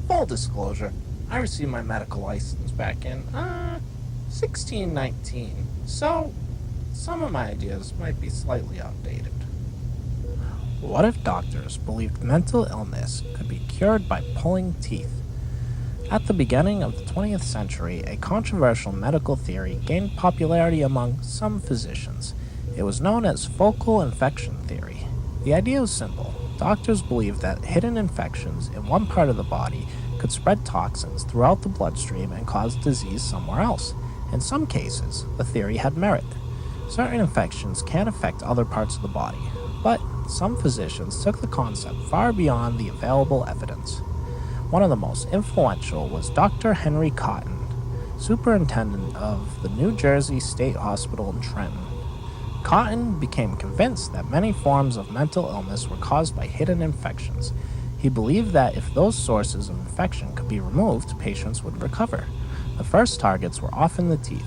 Full disclosure, I received my medical license back in 1619, so some of my ideas might be slightly outdated. What if doctors believed mental illness could be cured by pulling teeth? At the beginning of the 20th century, a controversial medical theory gained popularity among some physicians. It was known as focal infection theory. The idea was simple. Doctors believed that hidden infections in one part of the body could spread toxins throughout the bloodstream and cause disease somewhere else. In some cases, the theory had merit. Certain infections can affect other parts of the body, but some physicians took the concept far beyond the available evidence. One of the most influential was Dr. Henry Cotton, superintendent of the New Jersey State Hospital in Trenton. Cotton became convinced that many forms of mental illness were caused by hidden infections. He believed that if those sources of infection could be removed, patients would recover. The first targets were often the teeth.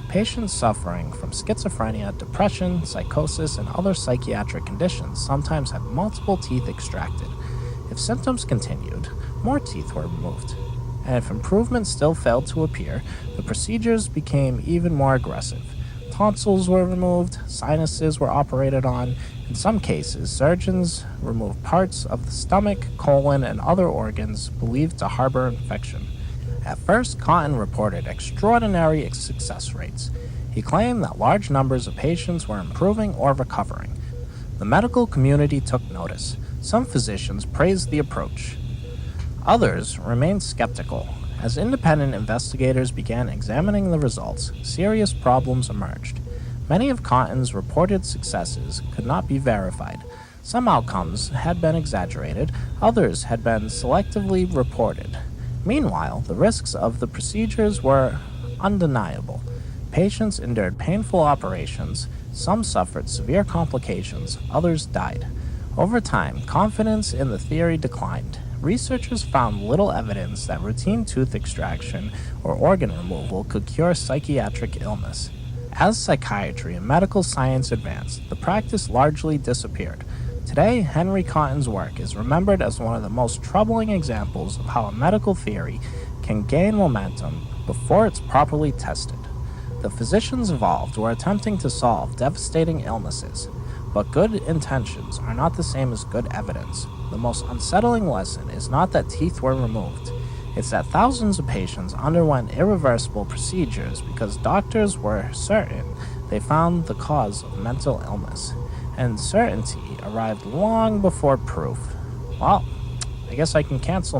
Patients suffering from schizophrenia, depression, psychosis, and other psychiatric conditions sometimes had multiple teeth extracted. If symptoms continued, more teeth were removed. And if improvement still failed to appear, the procedures became even more aggressive. Tonsils were removed, sinuses were operated on. In some cases, surgeons removed parts of the stomach, colon, and other organs believed to harbor infection. At first, Cotton reported extraordinary success rates. He claimed that large numbers of patients were improving or recovering. The medical community took notice. Some physicians praised the approach. Others remained skeptical. As independent investigators began examining the results, serious problems emerged. Many of Cotton's reported successes could not be verified. Some outcomes had been exaggerated, others had been selectively reported. Meanwhile, the risks of the procedures were undeniable. Patients endured painful operations, some suffered severe complications, others died. Over time, confidence in the theory declined. Researchers found little evidence that routine tooth extraction or organ removal could cure psychiatric illness. As psychiatry and medical science advanced, the practice largely disappeared. Today, Henry Cotton's work is remembered as one of the most troubling examples of how a medical theory can gain momentum before it's properly tested. The physicians involved were attempting to solve devastating illnesses, but good intentions are not the same as good evidence. The most unsettling lesson is not that teeth were removed. It's that thousands of patients underwent irreversible procedures because doctors were certain they found the cause of mental illness. And certainty arrived long before proof. Well, I guess I can cancel